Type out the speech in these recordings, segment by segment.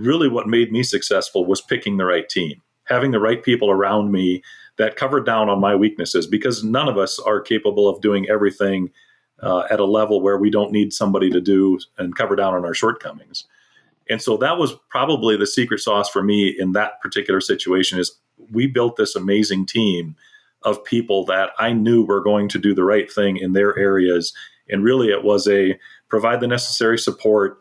really what made me successful was picking the right team, having the right people around me that covered down on my weaknesses, because none of us are capable of doing everything at a level where we don't need somebody to do and cover down on our shortcomings. And so that was probably the secret sauce for me in that particular situation. Is we built this amazing team of people that I knew were going to do the right thing in their areas. And really it was provide the necessary support,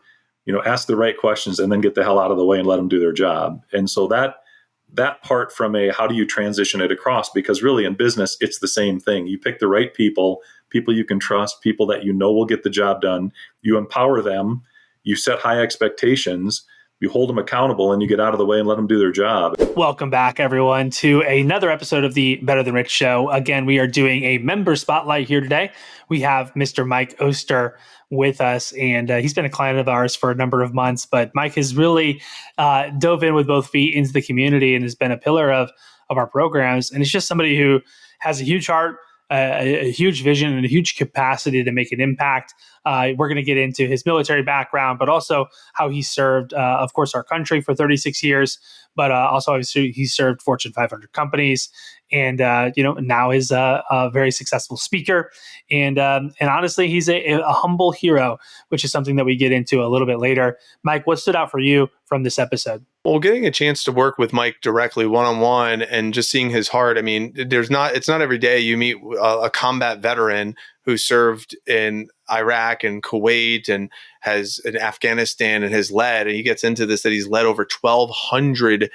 ask the right questions, and then get the hell out of the way and let them do their job. And so that part from how do you transition it across? Because really in business, it's the same thing. You pick the right people you can trust, people that will get the job done. You empower them, you set high expectations, you hold them accountable, and you get out of the way and let them do their job. Welcome back, everyone, to another episode of the Better Than Rich Show. Again, we are doing a member spotlight here today. We have Mr. Mike Oster with us, and he's been a client of ours for a number of months. But Mike has really dove in with both feet into the community and has been a pillar of our programs. And it's just somebody who has a huge heart, a huge vision, and a huge capacity to make an impact. We're going to get into his military background, but also how he served, of course, our country for 36 years, but also he served Fortune 500 companies, and now is a very successful speaker. And honestly, he's a humble hero, which is something that we get into a little bit later. Mike, what stood out for you from this episode? Well, getting a chance to work with Mike directly one-on-one and just seeing his heart. I mean, it's not every day you meet a combat veteran who served in Iraq and Kuwait and has in Afghanistan and has led, and he gets into this, that he's led over 1,200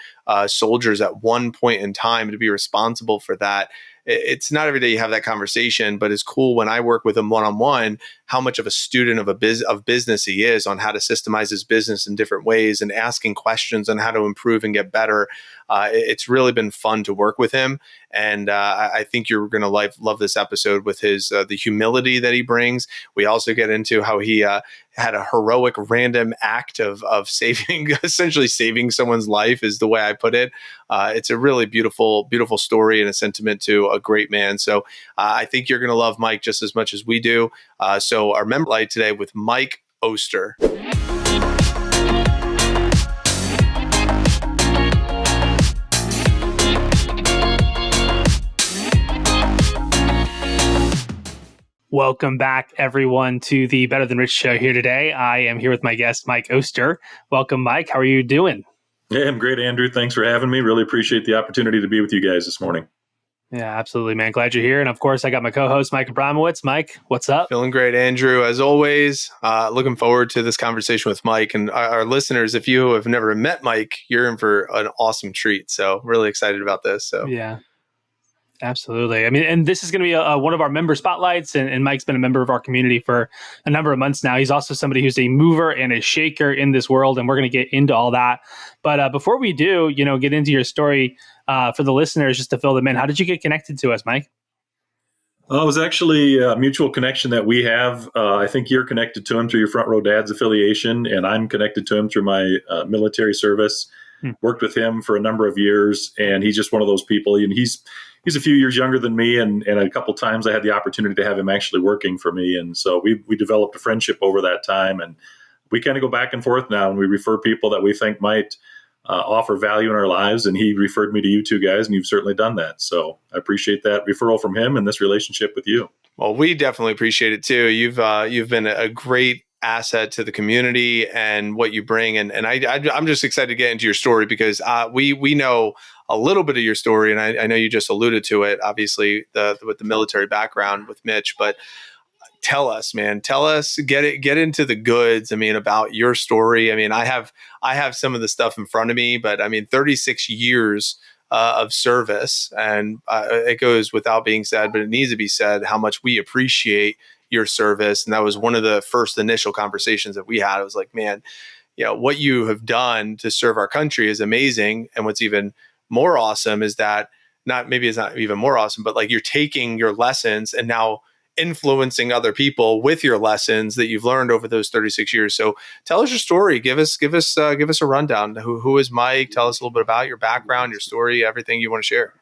soldiers at one point in time to be responsible for that. It's not every day you have that conversation, but it's cool when I work with him one-on-one, how much of a student of business he is on how to systemize his business in different ways and asking questions on how to improve and get better. It's really been fun to work with him. And I think you're going to love this episode with his the humility that he brings. We also get into how he had a heroic random act of essentially saving someone's life, is the way I put it. It's a really beautiful story and a sentiment to a great man. So I think you're going to love Mike just as much as we do. So our member light today with Mike Oster. Welcome back, everyone, to the Better Than Rich Show here today. I am here with my guest, Mike Oster. Welcome, Mike. How are you doing? Yeah, I'm great, Andrew. Thanks for having me. Really appreciate the opportunity to be with you guys this morning. Yeah, absolutely, man. Glad you're here. And of course, I got my co-host, Mike Abramowitz. Mike, what's up? Feeling great, Andrew. As always, looking forward to this conversation with Mike. And our listeners, if you have never met Mike, you're in for an awesome treat. So really excited about this. So yeah. Absolutely. I mean, and this is going to be one of our member spotlights, and Mike's been a member of our community for a number of months now. He's also somebody who's a mover and a shaker in this world, and we're going to get into all that. But before we do, get into your story for the listeners, just to fill them in, how did you get connected to us, Mike? It was actually a mutual connection that we have. I think you're connected to him through your Front Row Dads affiliation, and I'm connected to him through my military service. Worked with him for a number of years, and he's just one of those people. And he's a few years younger than me, and a couple times I had the opportunity to have him actually working for me. And so we developed a friendship over that time, and we kind of go back and forth now, and we refer people that we think might offer value in our lives. And he referred me to you two guys, and you've certainly done that. So I appreciate that referral from him and this relationship with you. Well, we definitely appreciate it too. You've been a great asset to the community and what you bring. And I'm just excited to get into your story because we know a little bit of your story. And I know you just alluded to it, obviously, with the military background with Mitch, but tell us, get into the goods. I mean, about your story. I mean, I have some of the stuff in front of me, but I mean, 36 years of service. And it goes without being said, but it needs to be said how much we appreciate your service. And that was one of the first initial conversations that we had. It was like, man, what you have done to serve our country is amazing. And what's even more awesome is that it's not even more awesome, but like you're taking your lessons and now influencing other people with your lessons that you've learned over those 36 years. So tell us your story. Give us a rundown. Who is Mike? Tell us a little bit about your background, your story, everything you want to share.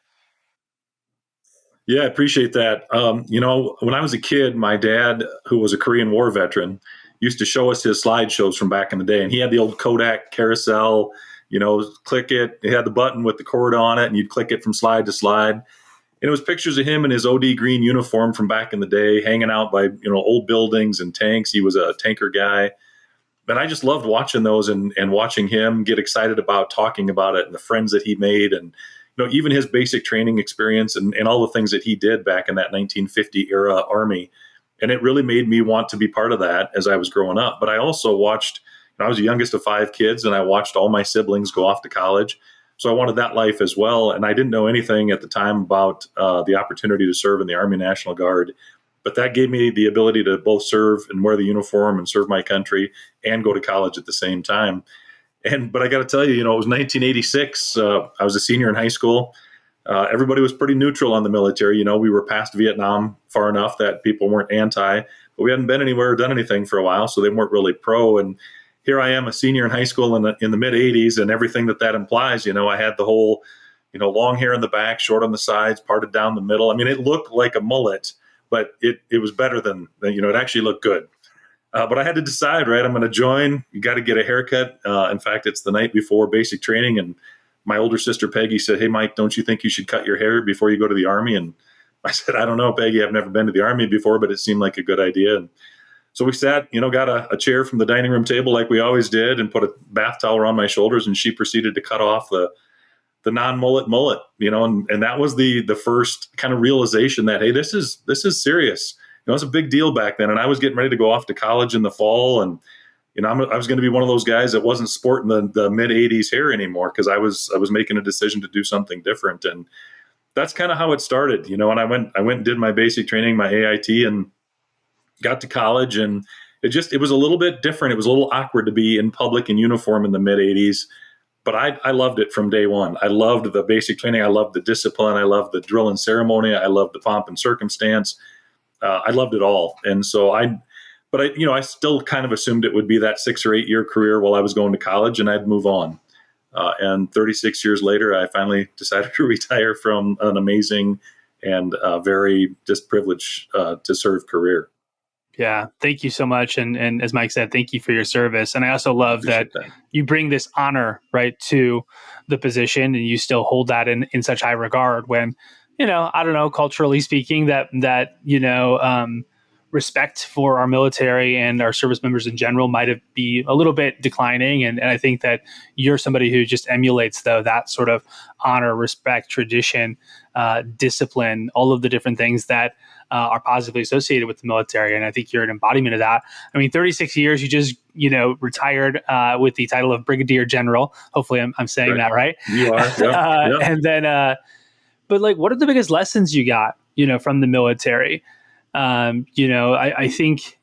Yeah, I appreciate that. When I was a kid, my dad, who was a Korean War veteran, used to show us his slideshows from back in the day. And he had the old Kodak carousel, click it. It had the button with the cord on it, and you'd click it from slide to slide. And it was pictures of him in his OD green uniform from back in the day, hanging out by, old buildings and tanks. He was a tanker guy. But I just loved watching those and watching him get excited about talking about it and the friends that he made, and even his basic training experience and all the things that he did back in that 1950 era Army. And it really made me want to be part of that as I was growing up. But I also watched, I was the youngest of 5 kids, and I watched all my siblings go off to college. So I wanted that life as well. And I didn't know anything at the time about the opportunity to serve in the Army National Guard. But that gave me the ability to both serve and wear the uniform and serve my country and go to college at the same time. But I got to tell you, it was 1986. I was a senior in high school. Everybody was pretty neutral on the military. We were past Vietnam far enough that people weren't anti, but we hadn't been anywhere or done anything for a while, so they weren't really pro. And here I am, a senior in high school in the mid 80s, and everything that implies. I had the whole, long hair in the back, short on the sides, parted down the middle. I mean, it looked like a mullet, but it was better than it actually looked good. But I had to decide, right? I'm going to join. You got to get a haircut. In fact, it's the night before basic training, and my older sister Peggy said, "Hey, Mike, don't you think you should cut your hair before you go to the Army?" And I said, "I don't know, Peggy. I've never been to the Army before, but it seemed like a good idea." And so we sat, got a chair from the dining room table like we always did, and put a bath towel around my shoulders, and she proceeded to cut off the non-mullet mullet, and that was the first kind of realization that, hey, this is serious. It was a big deal back then. And I was getting ready to go off to college in the fall, and I was going to be one of those guys that wasn't sporting the mid 80s hair anymore, because I was making a decision to do something different. And that's kind of how it started, and I went and did my basic training, my AIT, and got to college, and it was a little bit different. It was a little awkward to be in public in uniform in the mid 80s. But I loved it from day one. I loved the basic training. I loved the discipline. I loved the drill and ceremony. I loved the pomp and circumstance. I loved it all. And so I still kind of assumed it would be that 6 or 8 year career while I was going to college, and I'd move on. And 36 years later, I finally decided to retire from an amazing and very just privileged to serve career. Yeah, thank you so much. And as Mike said, thank you for your service. And I also love that you bring this honor, right, to the position, and you still hold that in such high regard when, I don't know, culturally speaking, that respect for our military and our service members in general might be a little bit declining. And I think that you're somebody who just emulates, though, that sort of honor, respect, tradition, discipline, all of the different things that are positively associated with the military. And I think you're an embodiment of that. I mean, 36 years, you just, retired with the title of Brigadier General. Hopefully I'm saying that right. You are. Yep. And then, but what are the biggest lessons you got, from the military? I think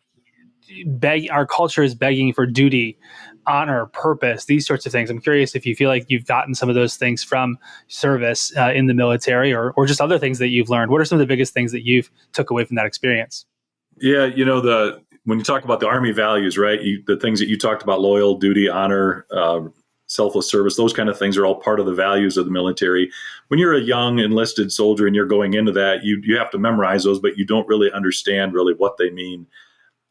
our culture is begging for duty, honor, purpose, these sorts of things. I'm curious if you feel like you've gotten some of those things from service in the military, or just other things that you've learned. What are some of the biggest things that you've took away from that experience? Yeah, when you talk about the Army values, right? The things that you talked about, loyal, duty, honor, selfless service, those kind of things are all part of the values of the military. When you're a young enlisted soldier and you're going into that, you have to memorize those, but you don't really understand really what they mean.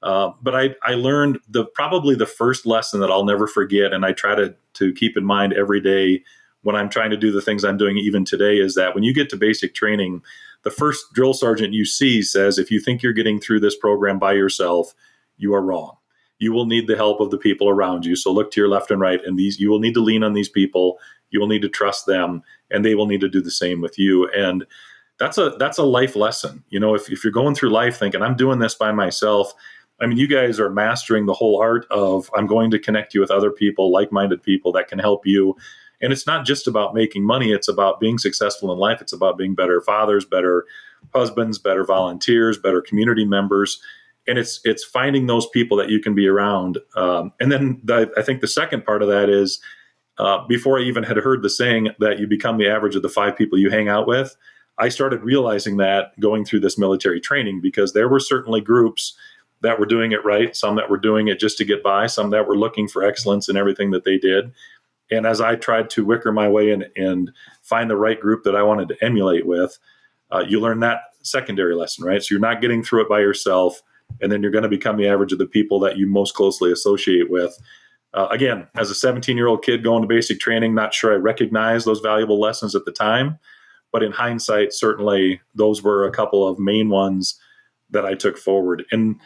But I learned probably the first lesson that I'll never forget, and I try to keep in mind every day when I'm trying to do the things I'm doing even today, is that when you get to basic training, the first drill sergeant you see says, if you think you're getting through this program by yourself, you are wrong. You will need the help of the people around you. So look to your left and right, and you will need to lean on these people. You will need to trust them, and they will need to do the same with you. And that's a life lesson. If you're going through life thinking, I'm doing this by myself, I mean, you guys are mastering the whole art of, I'm going to connect you with other people, like-minded people that can help you. And it's not just about making money. It's about being successful in life. It's about being better fathers, better husbands, better volunteers, better community members. And it's finding those people that you can be around. And then I think the second part of that is, before I even had heard the saying that you become the average of the 5 people you hang out with, I started realizing that going through this military training, because there were certainly groups that were doing it right, some that were doing it just to get by, some that were looking for excellence in everything that they did. And as I tried to wicker my way in and find the right group that I wanted to emulate with, you learn that secondary lesson, right? So you're not getting through it by yourself. and then you're going to become the average of the people that you most closely associate with. Again, as a 17-year-old kid going to basic training, not sure I recognized those valuable lessons at the time, but in hindsight, certainly those were a couple of main ones that I took forward. And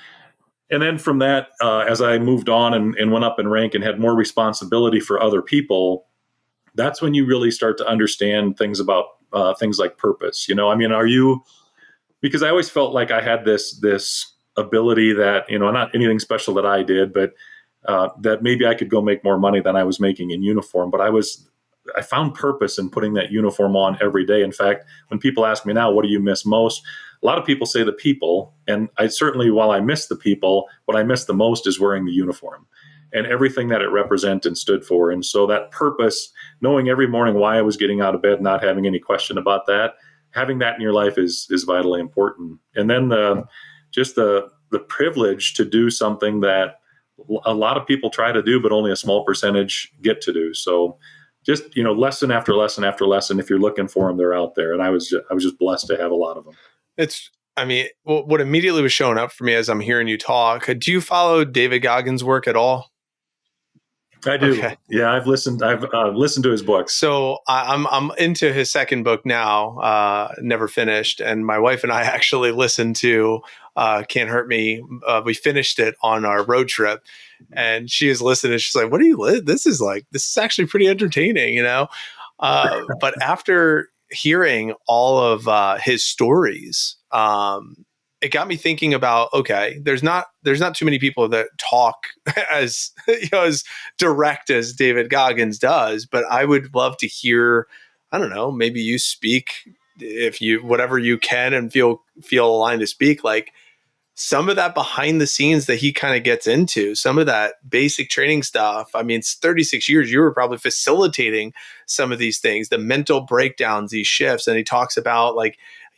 then from that, as I moved on and went up in rank and had more responsibility for other people, that's when you really start to understand things about things like purpose. Because I always felt like I had this ability that, not anything special that I did, but that maybe I could go make more money than I was making in uniform. But I found purpose in putting that uniform on every day. In fact, when people ask me now, what do you miss most? A lot of people say the people. And I certainly, while I miss the people, what I miss the most is wearing the uniform and everything that it represented and stood for. And so that purpose, knowing every morning why I was getting out of bed, not having any question about that, having that in your life is vitally important. And then the privilege to do something that a lot of people try to do, but only a small percentage get to do. So just, lesson after lesson after lesson, if you're looking for them, they're out there. And I was just blessed to have a lot of them. What immediately was showing up for me as I'm hearing you talk, do you follow David Goggins' work at all? I do. Okay. Yeah, I've listened to his books. So I'm into his second book now, never finished. And my wife and I actually listened to Can't Hurt Me. We finished it on our road trip, and she is listening. She's like, "What are you? This is actually pretty entertaining, But after hearing all of his stories, it got me thinking about, okay, there's not too many people that talk as as direct as David Goggins does, but I would love to hear, I don't know, maybe you speak if you, whatever you can and feel aligned to speak, like some of that behind the scenes that he kind of gets into, some of that basic training stuff. I mean, it's 36 years, you were probably facilitating some of these things, the mental breakdowns, these shifts. And he talks about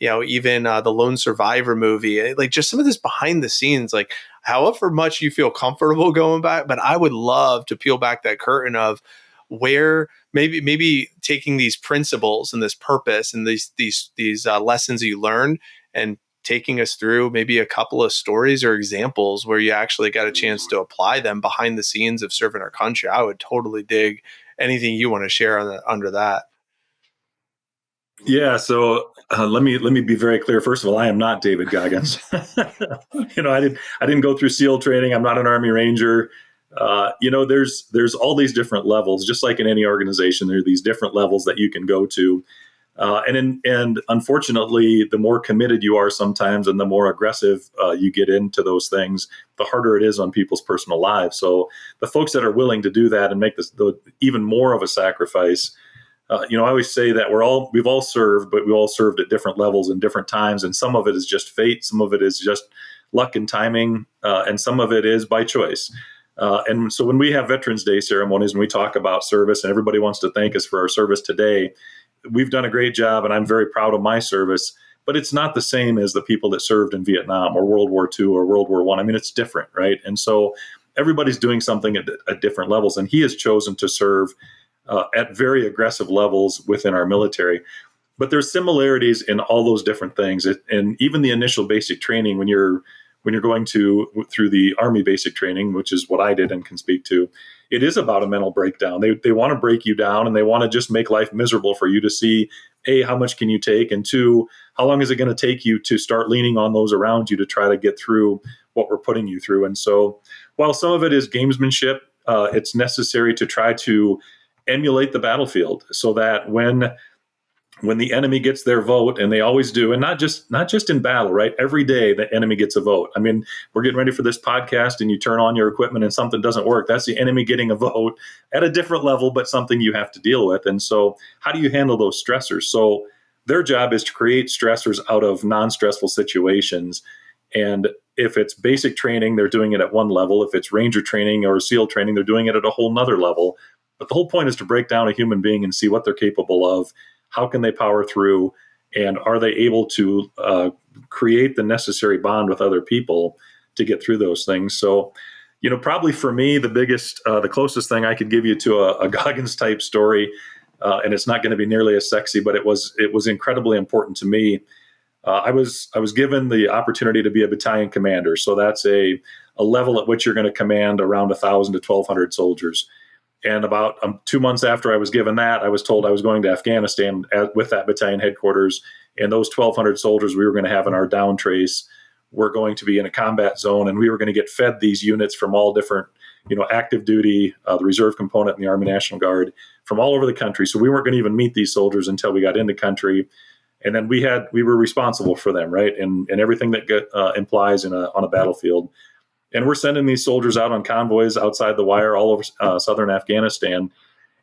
even the Lone Survivor movie, like just some of this behind the scenes, like however much you feel comfortable going back. But I would love to peel back that curtain of where maybe taking these principles and this purpose and these lessons you learned and taking us through maybe a couple of stories or examples where you actually got a chance to apply them behind the scenes of serving our country. I would totally dig anything you want to share under that. Yeah. So let me be very clear. First of all, I am not David Goggins. I didn't go through SEAL training. I'm not an Army Ranger. There's all these different levels, just like in any organization, there are these different levels that you can go to. And unfortunately, the more committed you are sometimes and the more aggressive you get into those things, the harder it is on people's personal lives. So the folks that are willing to do that and make this even more of a sacrifice, I always say that we've all served, but we all served at different levels and different times. And some of it is just fate. Some of it is just luck and timing. And some of it is by choice. And so when we have Veterans Day ceremonies and we talk about service and everybody wants to thank us for our service today, we've done a great job and I'm very proud of my service, but it's not the same as the people that served in Vietnam or World War II or World War I. I mean, it's different, right? And so everybody's doing something at different levels, and he has chosen to serve at very aggressive levels within our military. But there's similarities in all those different things. And even the initial basic training, when you're going through the Army basic training, which is what I did and can speak to, it is about a mental breakdown. They want to break you down and they want to just make life miserable for you to see, A, how much can you take? And two, how long is it going to take you to start leaning on those around you to try to get through what we're putting you through? And so while some of it is gamesmanship, it's necessary to try to emulate the battlefield so that when the enemy gets their vote, and they always do, and not just in battle, right? Every day the enemy gets a vote. I mean, we're getting ready for this podcast and you turn on your equipment and something doesn't work. That's the enemy getting a vote at a different level, but something you have to deal with. And so how do you handle those stressors? So their job is to create stressors out of non-stressful situations. And if it's basic training, they're doing it at one level. If it's Ranger training or SEAL training, they're doing it at a whole nother level. But the whole point is to break down a human being and see what they're capable of. How can they power through, and are they able to create the necessary bond with other people to get through those things? So, probably for me, the closest thing I could give you to a Goggins type story, and it's not going to be nearly as sexy, but it was incredibly important to me. I was given the opportunity to be a battalion commander. So that's a level at which you're going to command around 1,000 to 1,200 soldiers. And about 2 months after I was given that, I was told I was going to Afghanistan with that battalion headquarters. And those 1,200 soldiers we were going to have in our down trace were going to be in a combat zone, and we were going to get fed these units from all different, active duty, the reserve component in the Army National Guard, from all over the country. So we weren't going to even meet these soldiers until we got into country. And then we were responsible for them, right? And everything that implies on a battlefield. And we're sending these soldiers out on convoys outside the wire all over southern Afghanistan.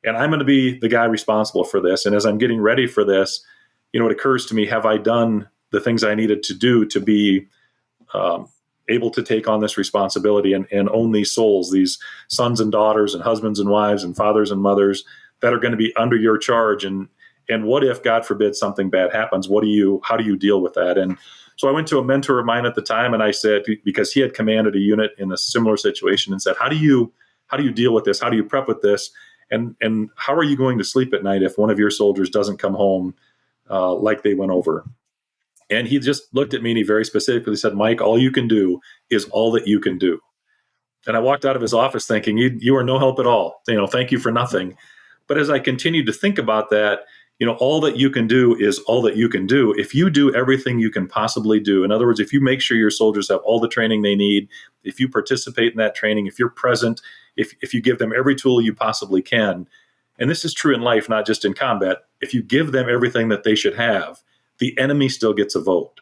And I'm going to be the guy responsible for this. And as I'm getting ready for this, it occurs to me, have I done the things I needed to do to be able to take on this responsibility and own these souls, these sons and daughters and husbands and wives and fathers and mothers that are going to be under your charge? And what if, God forbid, something bad happens? How do you deal with that? And so I went to a mentor of mine at the time, and I said, because he had commanded a unit in a similar situation, and said, how do you deal with this? How do you prep with this? And how are you going to sleep at night if one of your soldiers doesn't come home like they went over? And he just looked at me and he very specifically said, Mike, all you can do is all that you can do. And I walked out of his office thinking, you are no help at all. Thank you for nothing. But as I continued to think about that, all that you can do is all that you can do. If you do everything you can possibly do, in other words, if you make sure your soldiers have all the training they need, if you participate in that training, if you're present, if you give them every tool you possibly can, and this is true in life, not just in combat, if you give them everything that they should have, the enemy still gets a vote.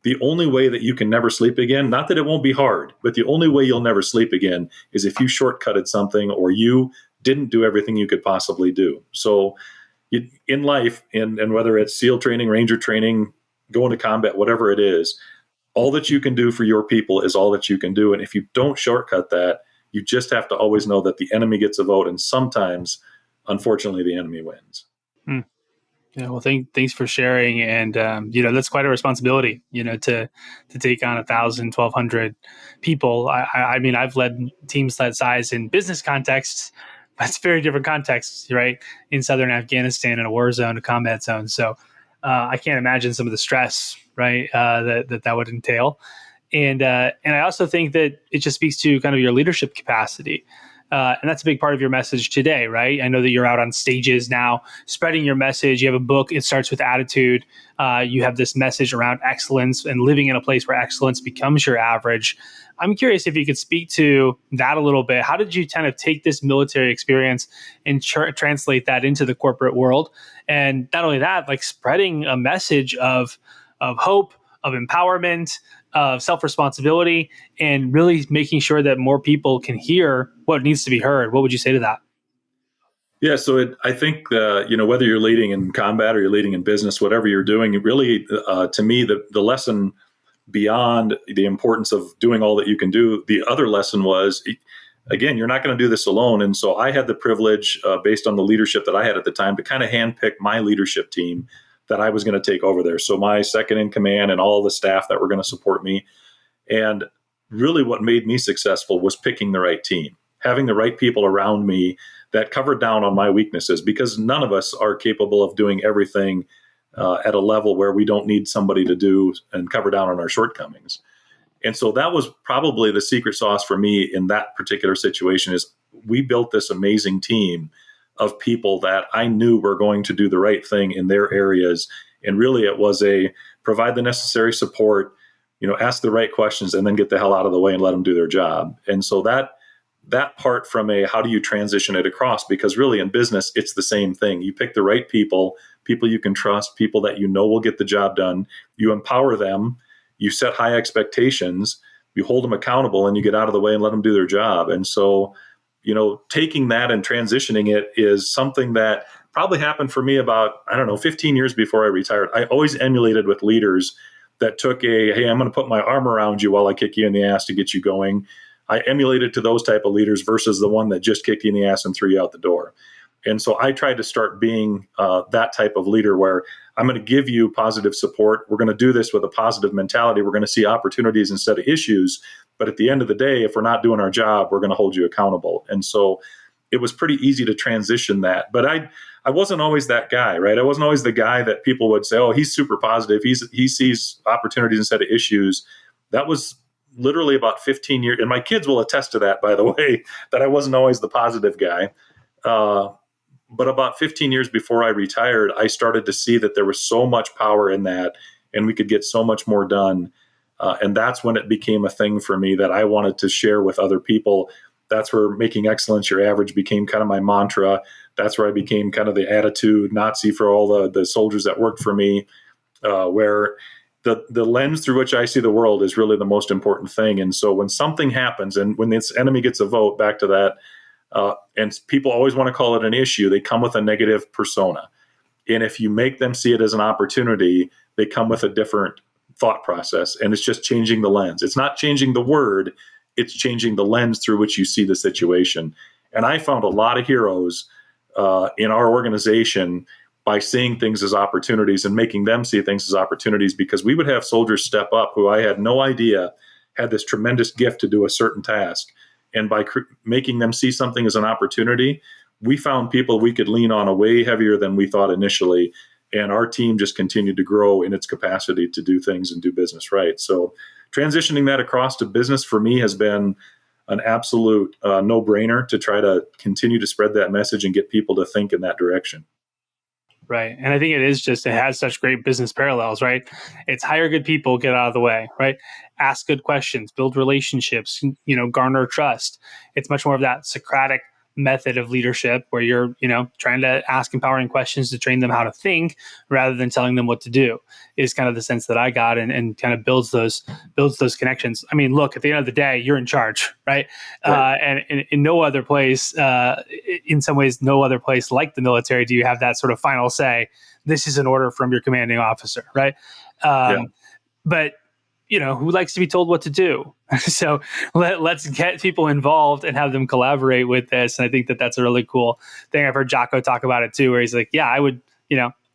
The only way that you can never sleep again, not that it won't be hard, but the only way you'll never sleep again is if you shortcutted something or you didn't do everything you could possibly do. So in life, and whether it's SEAL training, Ranger training, going to combat, whatever it is, all that you can do for your people is all that you can do. And if you don't shortcut that, you just have to always know that the enemy gets a vote. And sometimes, unfortunately, the enemy wins. Yeah, well, thanks for sharing. And, that's quite a responsibility, to take on 1,000, 1,200 people. I mean, I've led teams that size in business contexts. That's very different contexts, right? In southern Afghanistan, in a war zone, a combat zone. So I can't imagine some of the stress, right, that would entail. And I also think that it just speaks to kind of your leadership capacity. And that's a big part of your message today, right? I know that you're out on stages now, spreading your message. You have a book, It Starts With Attitude. You have this message around excellence and living in a place where excellence becomes your average. I'm curious if you could speak to that a little bit. How did you kind of take this military experience and translate that into the corporate world? And not only that, like spreading a message of hope, of empowerment, of self-responsibility, and really making sure that more people can hear what needs to be heard. What would you say to that? Yeah, so I think whether you're leading in combat or you're leading in business, whatever you're doing, it really, to me, the lesson beyond the importance of doing all that you can do, the other lesson was, again, you're not going to do this alone. And so I had the privilege, based on the leadership that I had at the time, to kind of handpick my leadership team that I was going to take over there. So my second in command and all the staff that were going to support me. And really what made me successful was picking the right team, having the right people around me that covered down on my weaknesses, because none of us are capable of doing everything at a level where we don't need somebody to do and cover down on our shortcomings. And so that was probably the secret sauce for me in that particular situation. Is we built this amazing team of people that I knew were going to do the right thing in their areas. And really it was provide the necessary support, ask the right questions, and then get the hell out of the way and let them do their job. And so that part from how do you transition it across? Because really in business, it's the same thing. You pick the right people you can trust, people that will get the job done. You empower them, you set high expectations, you hold them accountable, and you get out of the way and let them do their job. And so, taking that and transitioning it is something that probably happened for me about, 15 years before I retired. I always emulated with leaders that took hey, I'm going to put my arm around you while I kick you in the ass to get you going. I emulated to those type of leaders versus the one that just kicked you in the ass and threw you out the door. And so I tried to start being that type of leader where I'm going to give you positive support. We're going to do this with a positive mentality. We're going to see opportunities instead of issues. But at the end of the day, if we're not doing our job, we're going to hold you accountable. And so it was pretty easy to transition that. But I wasn't always that guy, right? I wasn't always the guy that people would say, oh, he's super positive. He sees opportunities instead of issues. That was literally about 15 years. And my kids will attest to that, by the way, that I wasn't always the positive guy. But about 15 years before I retired, I started to see that there was so much power in that and we could get so much more done. And that's when it became a thing for me that I wanted to share with other people. That's where making excellence your average became kind of my mantra. That's where I became kind of the attitude Nazi for all the soldiers that worked for me, where the lens through which I see the world is really the most important thing. And so when something happens and when this enemy gets a vote, back to that, and people always want to call it an issue, they come with a negative persona. And if you make them see it as an opportunity, they come with a different thought process. And it's just changing the lens. It's not changing the word, it's changing the lens through which you see the situation. And I found a lot of heroes in our organization by seeing things as opportunities and making them see things as opportunities, because we would have soldiers step up who I had no idea had this tremendous gift to do a certain task. And by making them see something as an opportunity, we found people we could lean on a way heavier than we thought initially. And our team just continued to grow in its capacity to do things and do business right. So transitioning that across to business for me has been an absolute no-brainer to try to continue to spread that message and get people to think in that direction. Right. And I think it has such great business parallels, right? It's hire good people, get out of the way, right? Ask good questions, build relationships, garner trust. It's much more of that Socratic method of leadership where you're, trying to ask empowering questions to train them how to think rather than telling them what to do, is kind of the sense that I got, and kind of builds those connections. I mean, look, at the end of the day, you're in charge, right? And in no other place, in some ways, no other place like the military do you have that sort of final say. This is an order from your commanding officer, right? But who likes to be told what to do? So let's get people involved and have them collaborate with this. And I think that that's a really cool thing. I've heard Jocko talk about it too, where he's like, yeah, I would,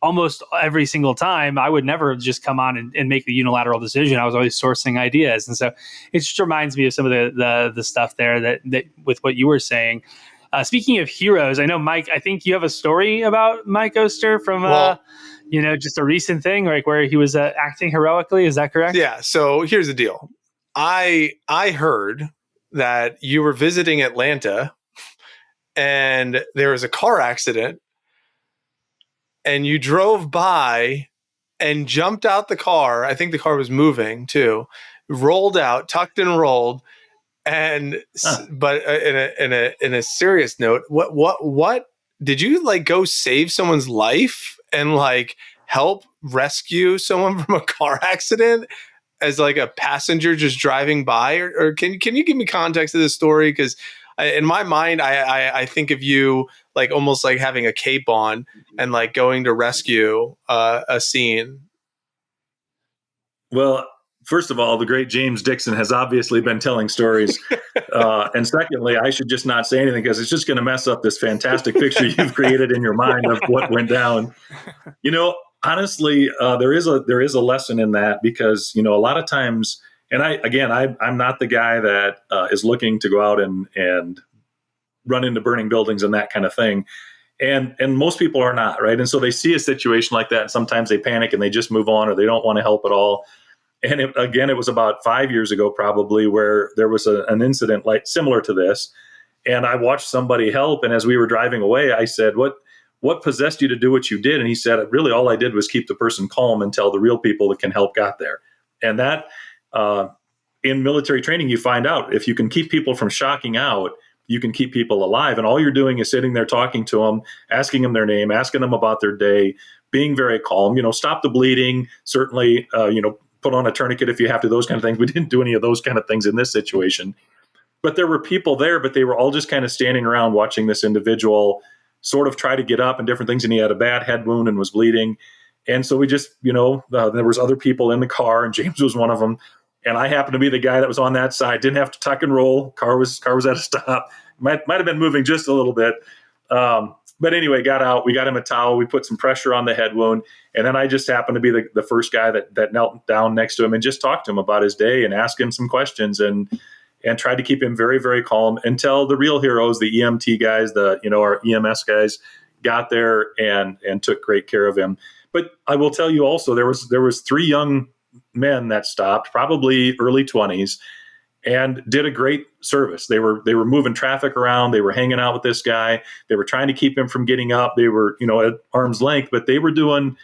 almost every single time, I would never just come on and make the unilateral decision. I was always sourcing ideas. And so it just reminds me of some of the stuff there that with what you were saying. Speaking of heroes, I know, Mike, I think you have a story about Mike Oster from, just a recent thing, like where he was acting heroically. Is that correct? Yeah. So here's the deal. I heard that you were visiting Atlanta and there was a car accident and you drove by and jumped out the car. I think the car was moving too, rolled out, tucked and rolled. And but in a serious note, what did you go save someone's life and help rescue someone from a car accident as a passenger just driving by, or can you give me context of this story? Because in my mind, I think of you almost having a cape on and going to rescue a scene. Well, first of all, the great James Dixon has obviously been telling stories. And secondly, I should just not say anything because it's just going to mess up this fantastic picture you've created in your mind of what went down. Honestly, there is a lesson in that, because, a lot of times, and I'm not the guy that is looking to go out and run into burning buildings and that kind of thing. And most people are not, right? And so they see a situation like that, and sometimes they panic and they just move on, or they don't want to help at all. And it was about 5 years ago, probably, where there was an incident similar to this. And I watched somebody help. And as we were driving away, I said, what possessed you to do what you did? And he said, really, all I did was keep the person calm until the real people that can help got there. And that in military training, you find out if you can keep people from shocking out, you can keep people alive. And all you're doing is sitting there talking to them, asking them their name, asking them about their day, being very calm, stop the bleeding, certainly, put on a tourniquet if you have to, those kind of things. We didn't do any of those kind of things in this situation. But there were people there, but they were all just kind of standing around watching this individual sort of try to get up and different things. And he had a bad head wound and was bleeding. And so we just, there was other people in the car, and James was one of them. And I happened to be the guy that was on that side, didn't have to tuck and roll. Car was at a stop. Might have been moving just a little bit. But anyway, got out. We got him a towel. We put some pressure on the head wound. And then I just happened to be the first guy that knelt down next to him and just talked to him about his day and asked him some questions. And and tried to keep him very, very calm until the real heroes, the EMT guys, our EMS guys, got there and took great care of him. But I will tell you also, there was 3 young men that stopped, probably early 20s, and did a great service. They were moving traffic around. They were hanging out with this guy. They were trying to keep him from getting up. They were, at arm's length, but they were doing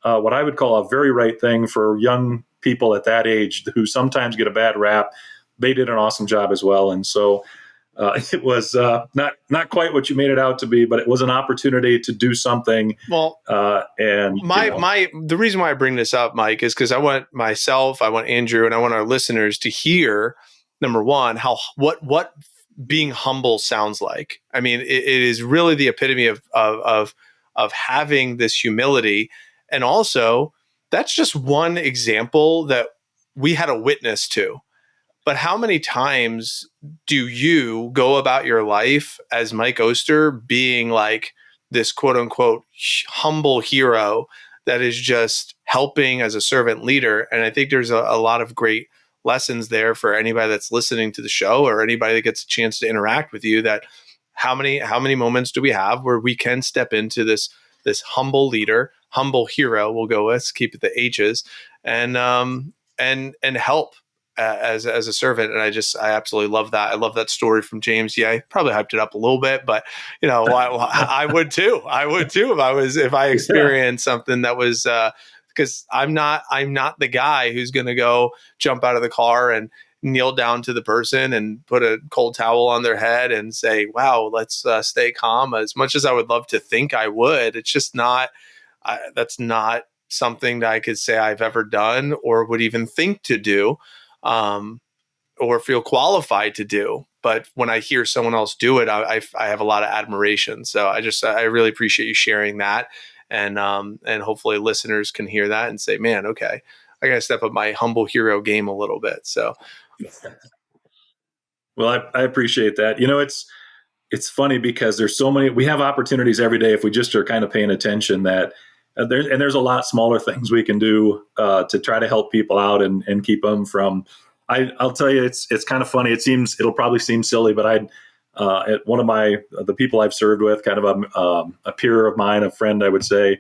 what I would call a very right thing for young people at that age who sometimes get a bad rap. They did an awesome job as well. And so it was not quite what you made it out to be, but it was an opportunity to do something. Well, the reason why I bring this up, Mike, is because I want Andrew, and I want our listeners to hear, number one, what being humble sounds like. I mean, it is really the epitome of having this humility, and also that's just one example that we had a witness to. But how many times do you go about your life as Mike Oster being like this quote unquote humble hero that is just helping as a servant leader? And I think there's a lot of great lessons there for anybody that's listening to the show or anybody that gets a chance to interact with you, that how many moments do we have where we can step into this humble leader, humble hero, we'll go with, keep it the H's, and help as a servant. And I absolutely love that. I love that story from James. Yeah, I probably hyped it up a little bit, but I would too. I would too if I experienced something that was because I'm not the guy who's going to go jump out of the car and kneel down to the person and put a cold towel on their head and say, wow, let's stay calm. As much as I would love to think I would, it's just not, that's not something that I could say I've ever done or would even think to do. Or feel qualified to do. But when I hear someone else do it, I have a lot of admiration. So I really appreciate you sharing that. And hopefully listeners can hear that and say, man, okay, I got to step up my humble hero game a little bit. So. Well, I appreciate that. It's funny because there's so many, we have opportunities every day if we just are kind of paying attention that there's a lot smaller things we can do to try to help people out and keep them from. I'll tell you, it's kind of funny. It'll probably seem silly, but at one of the people I've served with, kind of a peer of mine, a friend, I would say,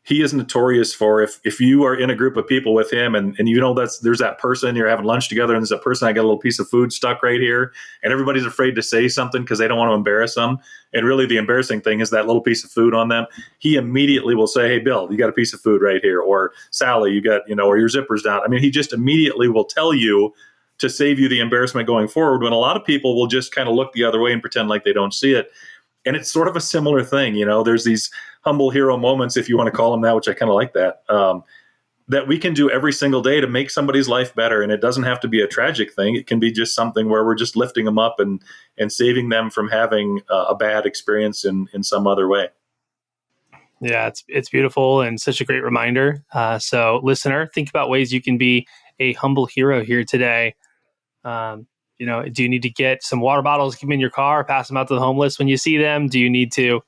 he is notorious for if you are in a group of people with him and there's that person you're having lunch together and there's that person, I got a little piece of food stuck right here, and everybody's afraid to say something because they don't want to embarrass them. And really the embarrassing thing is that little piece of food on them. He immediately will say, hey, Bill, you got a piece of food right here. Or Sally, you got, or your zipper's down. I mean, he just immediately will tell you to save you the embarrassment going forward, when a lot of people will just kind of look the other way and pretend like they don't see it. And it's sort of a similar thing. There's these humble hero moments, if you want to call them that, which I kind of like that, that we can do every single day to make somebody's life better. And it doesn't have to be a tragic thing. It can be just something where we're just lifting them up and saving them from having a bad experience in some other way. Yeah, it's beautiful and such a great reminder. So listener, think about ways you can be a humble hero here today. Do you need to get some water bottles, keep them in your car, pass them out to the homeless when you see them? Do you need to,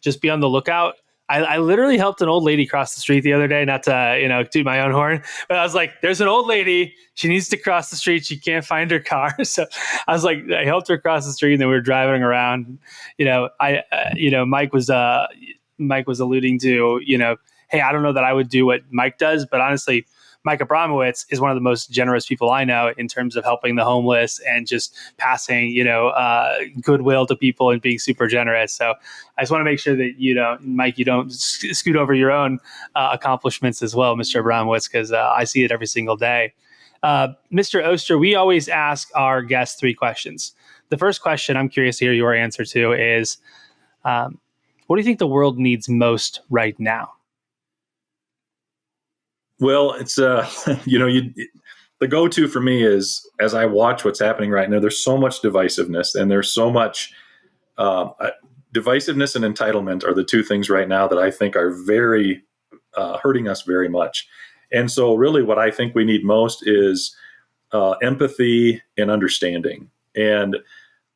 just be on the lookout? I literally helped an old lady cross the street the other day, not to, toot my own horn, but I was like, there's an old lady, she needs to cross the street. She can't find her car. So I was like, I helped her cross the street and then we were driving around, Mike was alluding to, hey, I don't know that I would do what Mike does, but honestly, Mike Abramowitz is one of the most generous people I know in terms of helping the homeless and just passing, goodwill to people and being super generous. So I just want to make sure that, Mike, you don't scoot over your own accomplishments as well, Mr. Abramowitz, because I see it every single day. Mr. Oster, we always ask our guests 3 questions. The first question I'm curious to hear your answer to is, what do you think the world needs most right now? Well, it's, the go-to for me is, as I watch what's happening right now, there's so much divisiveness and there's so much divisiveness and entitlement are the 2 things right now that I think are very hurting us very much. And so really what I think we need most is empathy and understanding. And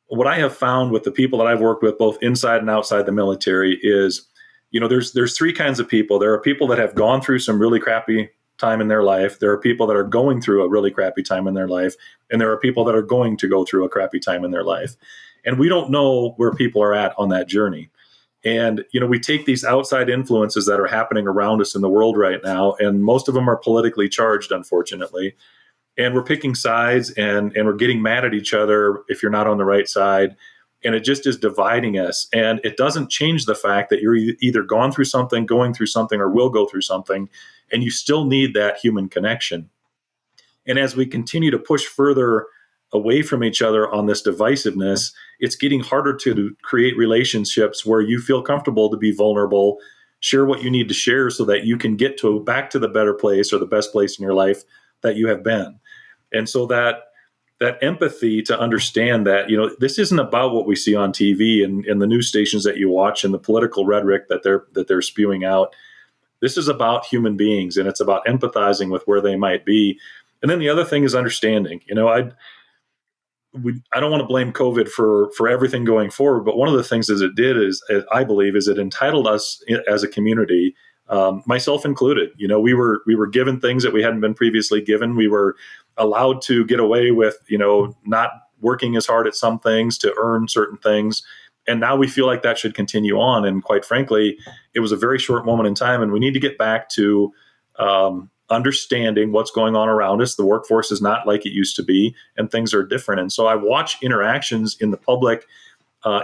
what I have found with the people that I've worked with, both inside and outside the military, is there's 3 kinds of people. There are people that have gone through some really crappy time in their life. There are people that are going through a really crappy time in their life, and there are people that are going to go through a crappy time in their life. And we don't know where people are at on that journey. And, we take these outside influences that are happening around us in the world right now, and most of them are politically charged, unfortunately. And we're picking sides and we're getting mad at each other if you're not on the right side. And it just is dividing us. And it doesn't change the fact that you're either gone through something, going through something, or will go through something. And you still need that human connection. And as we continue to push further away from each other on this divisiveness, it's getting harder to create relationships where you feel comfortable to be vulnerable, share what you need to share so that you can get back to the better place or the best place in your life that you have been. And so that empathy to understand that, this isn't about what we see on TV and the news stations that you watch and the political rhetoric that they're spewing out. This is about human beings, and it's about empathizing with where they might be. And then the other thing is understanding. I don't want to blame COVID for everything going forward, but one of the things that it did is, I believe, is it entitled us as a community, myself included. We were given things that we hadn't been previously given. We were allowed to get away with, not working as hard at some things to earn certain things. And now we feel like that should continue on. And quite frankly, it was a very short moment in time, and we need to get back to understanding what's going on around us. The workforce is not like it used to be, and things are different. And so I watch interactions in the public,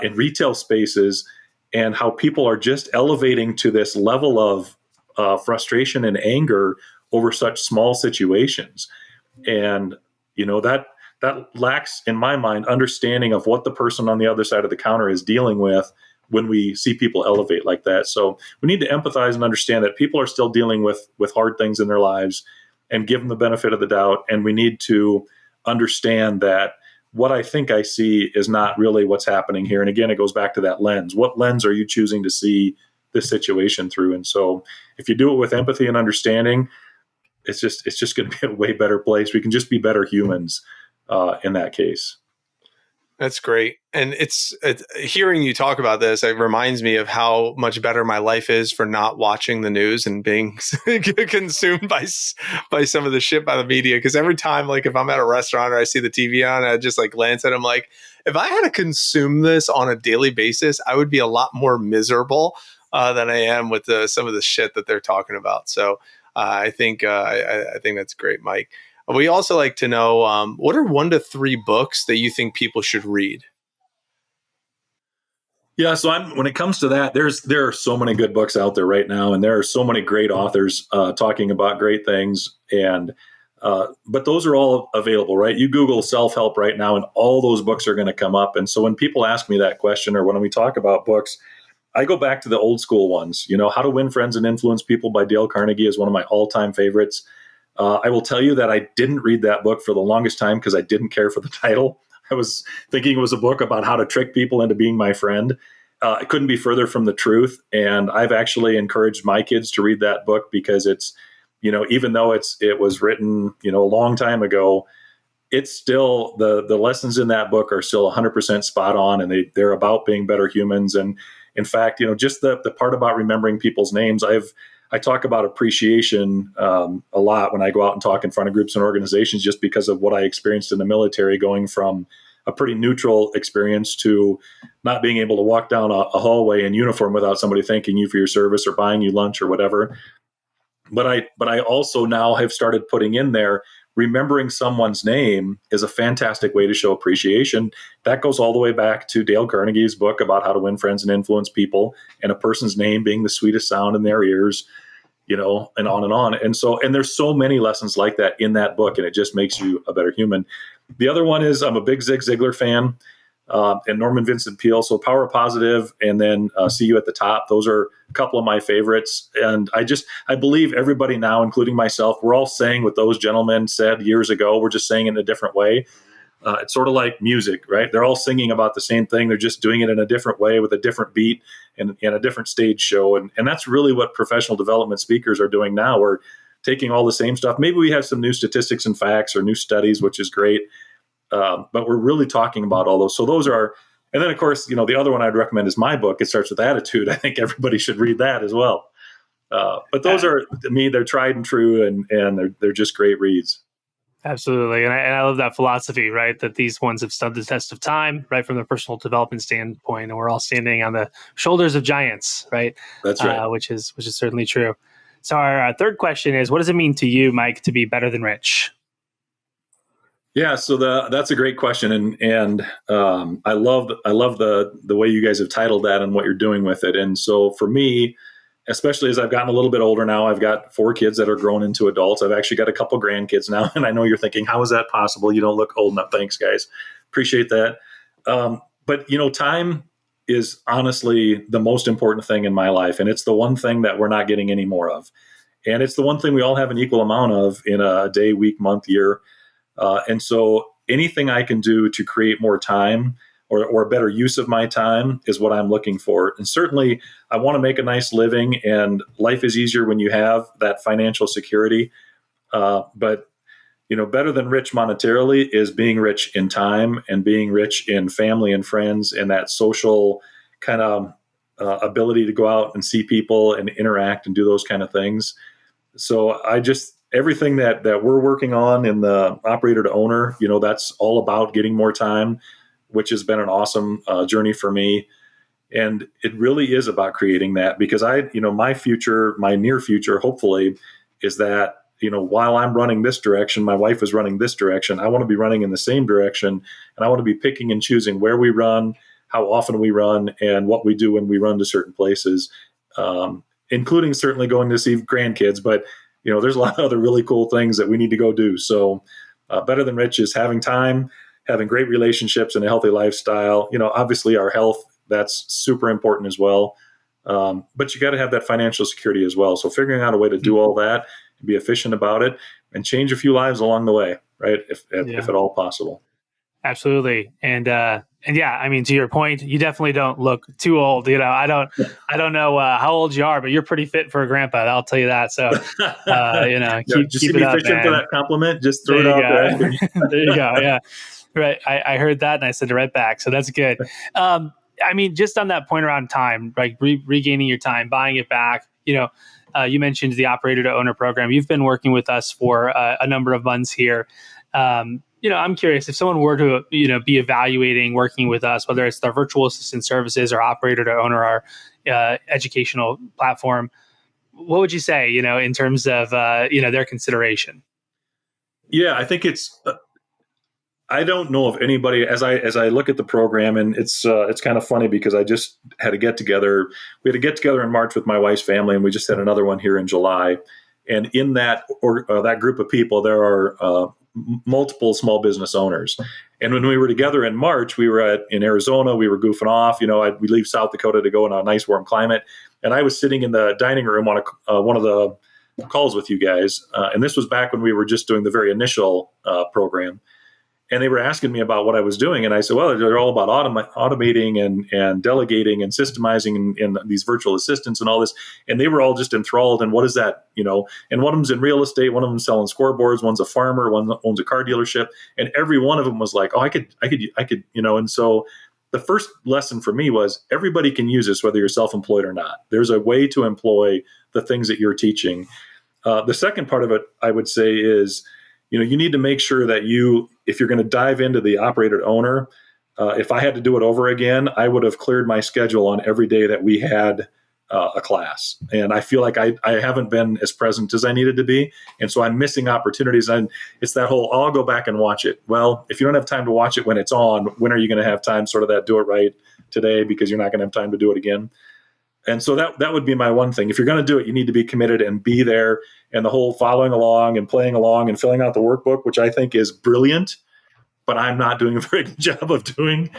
in retail spaces, and how people are just elevating to this level of frustration and anger over such small situations. And, that lacks, in my mind, understanding of what the person on the other side of the counter is dealing with when we see people elevate like that. So we need to empathize and understand that people are still dealing with hard things in their lives and give them the benefit of the doubt. And we need to understand that what I think I see is not really what's happening here. And again, it goes back to that lens. What lens are you choosing to see this situation through? And so if you do it with empathy and understanding, it's just going to be a way better place. We can just be better humans in that case. That's great. And it's hearing you talk about this, it reminds me of how much better my life is for not watching the news and being consumed by some of the shit by the media. Because every time, like if I'm at a restaurant or I see the TV on, I just like glance at it. I'm like, if I had to consume this on a daily basis, I would be a lot more miserable than I am with some of the shit that they're talking about. So I think that's great, Mike. We also like to know, what are 1 to 3 books that you think people should read? Yeah, so when it comes to that, there are so many good books out there right now, and there are so many great authors talking about great things. And but those are all available, right? You Google self-help right now, and all those books are going to come up. And so when people ask me that question, or when we talk about books, I go back to the old school ones. How to Win Friends and Influence People by Dale Carnegie is one of my all-time favorites. I will tell you that I didn't read that book for the longest time because I didn't care for the title. I was thinking it was a book about how to trick people into being my friend. It couldn't be further from the truth. And I've actually encouraged my kids to read that book because it's, even though it was written, a long time ago, it's still the lessons in that book are still 100% spot on, and they're about being better humans. And in fact, just the part about remembering people's names, I talk about appreciation a lot when I go out and talk in front of groups and organizations, just because of what I experienced in the military, going from a pretty neutral experience to not being able to walk down a hallway in uniform without somebody thanking you for your service or buying you lunch or whatever. But I also now have started putting in there, remembering someone's name is a fantastic way to show appreciation. That goes all the way back to Dale Carnegie's book about how to win friends and influence people, and a person's name being the sweetest sound in their ears, and on and on. And there's so many lessons like that in that book, and it just makes you a better human. The other one is, I'm a big Zig Ziglar fan, and Norman Vincent Peale. So Power Positive, and then See You at the Top. Those are a couple of my favorites. And I believe everybody now, including myself, we're all saying what those gentlemen said years ago. We're just saying it in a different way. It's sort of like music, right? They're all singing about the same thing. They're just doing it in a different way with a different beat and a different stage show. And that's really what professional development speakers are doing now. We're taking all the same stuff. Maybe we have some new statistics and facts or new studies, which is great. But we're really talking about all those. So those are, and then of course, the other one I'd recommend is my book. It Starts with Attitude. I think everybody should read that as well. But those are, to me, they're tried and true, and they're just great reads. Absolutely. And I love that philosophy, right? That these ones have stood the test of time, right? From the personal development standpoint, and we're all standing on the shoulders of giants, right? That's right. Which is certainly true. So our third question is, what does it mean to you, Mike, to be better than rich? Yeah, so that's a great question, and I love the way you guys have titled that and what you're doing with it. And so for me, especially as I've gotten a little bit older now, I've got 4 kids that are grown into adults. I've actually got a couple grandkids now, and I know you're thinking, how is that possible? You don't look old enough. Thanks, guys. Appreciate that. But time is honestly the most important thing in my life, and it's the one thing that we're not getting any more of, and it's the one thing we all have an equal amount of in a day, week, month, year. And so anything I can do to create more time or a better use of my time is what I'm looking for. And certainly I want to make a nice living, and life is easier when you have that financial security. But better than rich monetarily is being rich in time and being rich in family and friends and that social kind of ability to go out and see people and interact and do those kind of things. So everything that we're working on in the operator to owner, that's all about getting more time, which has been an awesome journey for me. And it really is about creating that, because my near future, hopefully, is that, while I'm running this direction, my wife is running this direction. I want to be running in the same direction, and I want to be picking and choosing where we run, how often we run, and what we do when we run to certain places, including certainly going to see grandkids. But there's a lot of other really cool things that we need to go do. So better than rich is having time, having great relationships, and a healthy lifestyle. Obviously our health, that's super important as well. But you got to have that financial security as well. So figuring out a way to do all that and be efficient about it and change a few lives along the way, right? If at all possible. Absolutely. And yeah, I mean, to your point, you definitely don't look too old. I don't know how old you are, but you're pretty fit for a grandpa. I'll tell you that. So, keep it up, man. For that compliment. Just throw it out there. There you go. Yeah. Right. I heard that and I said it right back. So that's good. I mean, just on that point around time, like regaining your time, buying it back, you mentioned the operator to owner program. You've been working with us for a number of months here. I'm curious, if someone were to, be evaluating working with us, whether it's their virtual assistant services or operator to owner, our educational platform, what would you say, in terms of, their consideration? Yeah, I think it's, I don't know of anybody, as I look at the program, and it's kind of funny because I just had a get together. We had a get together in March with my wife's family, and we just had another one here in July. And in that that group of people, there are multiple small business owners. And when we were together in March, we were in Arizona. We were goofing off. We leave South Dakota to go in a nice warm climate. And I was sitting in the dining room on one of the calls with you guys. And this was back when we were just doing the very initial program. And they were asking me about what I was doing. And I said, well, they're all about automating and delegating and systemizing and these virtual assistants and all this. And they were all just enthralled. And what is that? And one of them's in real estate. One of them's selling scoreboards. One's a farmer. One owns a car dealership. And every one of them was like, oh, I could. And so the first lesson for me was everybody can use this, whether you're self-employed or not. There's a way to employ the things that you're teaching. The second part of it, I would say, is, you need to make sure that if you're going to dive into the operator to owner, if I had to do it over again, I would have cleared my schedule on every day that we had a class. And I feel like I haven't been as present as I needed to be. And so I'm missing opportunities. And it's that whole, I'll go back and watch it. Well, if you don't have time to watch it when it's on, when are you going to have time, sort of that do it right today, because you're not going to have time to do it again. And so that would be my one thing. If you're going to do it, you need to be committed and be there. And the whole following along and playing along and filling out the workbook, which I think is brilliant, but I'm not doing a very good job of doing.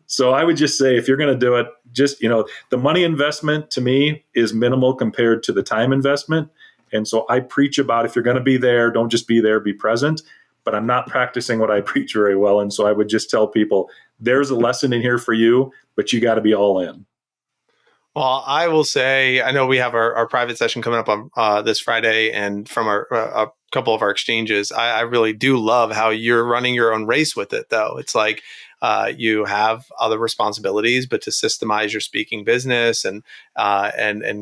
So I would just say, if you're going to do it, just, the money investment to me is minimal compared to the time investment. And so I preach about, if you're going to be there, don't just be there, be present. But I'm not practicing what I preach very well. And so I would just tell people, there's a lesson in here for you, but you got to be all in. Well, I will say, I know we have our private session coming up on this Friday, and from a couple of our exchanges, I really do love how you're running your own race with it, though. It's like you have other responsibilities, but to systemize your speaking business and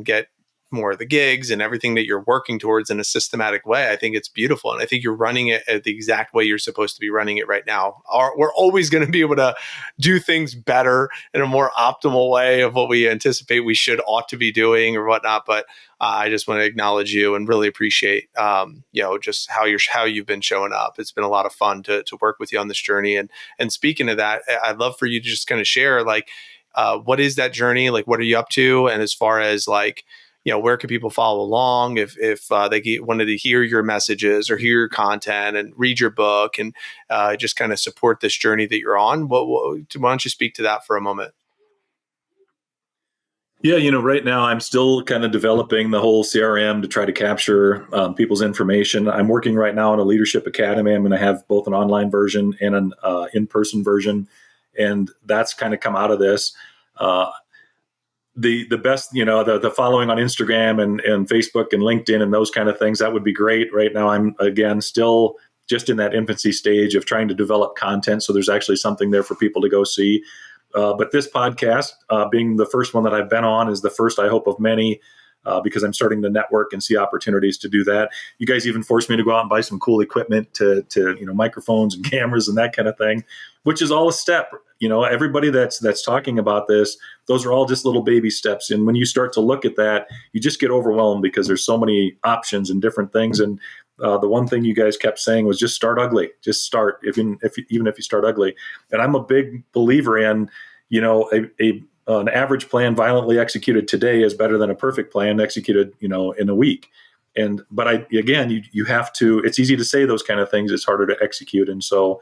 get more of the gigs and everything that you're working towards in a systematic way. I think it's beautiful. And I think you're running it at the exact way you're supposed to be running it right now. We're always going to be able to do things better in a more optimal way of what we anticipate we ought to be doing or whatnot. But I just want to acknowledge you and really appreciate, just how you've been showing up. It's been a lot of fun to work with you on this journey. And speaking of that, I'd love for you to just kind of share, like, what is that journey? Like, what are you up to? And as far as like, where can people follow along if they wanted to hear your messages or hear your content and read your book and just kind of support this journey that you're on? Why don't you speak to that for a moment? Yeah, right now I'm still kind of developing the whole CRM to try to capture people's information. I'm working right now on a leadership academy. I'm going to have both an online version and an in-person version, and that's kind of come out of this. The best, the following on Instagram and Facebook and LinkedIn and those kind of things, that would be great. Right now I'm, again, still just in that infancy stage of trying to develop content, so there's actually something there for people to go see. But this podcast, being the first one that I've been on, is the first, I hope, of many, because I'm starting to network and see opportunities to do that. You guys even forced me to go out and buy some cool equipment to microphones and cameras and that kind of thing, which is all a step. Everybody that's talking about this, those are all just little baby steps. And when you start to look at that, you just get overwhelmed because there's so many options and different things. And the one thing you guys kept saying was just start ugly. Just start, even if you start ugly. And I'm a big believer in, an average plan violently executed today is better than a perfect plan executed, in a week. But you have to. It's easy to say those kind of things. It's harder to execute. And so,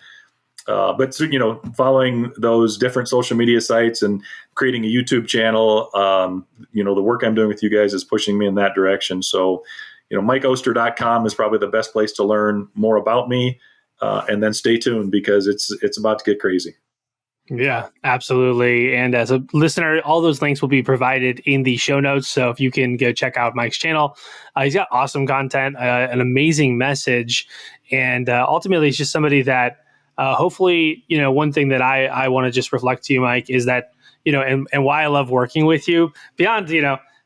following those different social media sites and creating a YouTube channel, the work I'm doing with you guys is pushing me in that direction. So, MikeOster.com is probably the best place to learn more about me. And then stay tuned because it's about to get crazy. Yeah, absolutely. And as a listener, all those links will be provided in the show notes. So if you can go check out Mike's channel, he's got awesome content, an amazing message. And ultimately, he's just somebody that hopefully, one thing that I want to just reflect to you, Mike, is that, and why I love working with you beyond,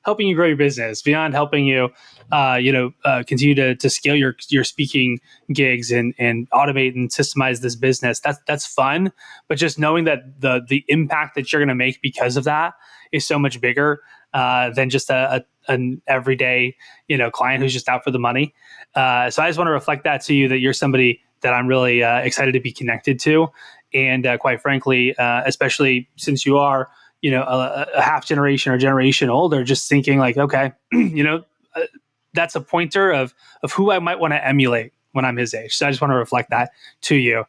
helping you grow your business, beyond helping you, continue to scale your speaking gigs and automate and systemize this business. That's fun, but just knowing that the impact that you're going to make because of that is so much bigger than just an everyday client who's just out for the money. So I just want to reflect that to you, that you're somebody that I'm really excited to be connected to, and quite frankly, especially since you are a half generation or generation older, just thinking like, okay, that's a pointer of who I might want to emulate when I'm his age. So I just want to reflect that to you.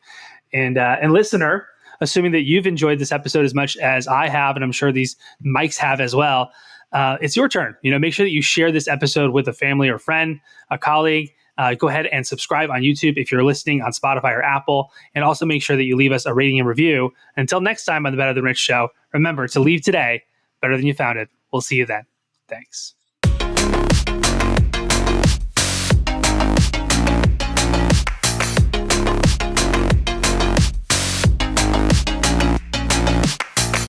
And listener, assuming that you've enjoyed this episode as much as I have, and I'm sure these mics have as well, it's your turn. Make sure that you share this episode with a family or friend, a colleague. Go ahead and subscribe on YouTube if you're listening on Spotify or Apple. And also make sure that you leave us a rating and review. Until next time on the Better Than Rich Show, remember to leave today better than you found it. We'll see you then. Thanks.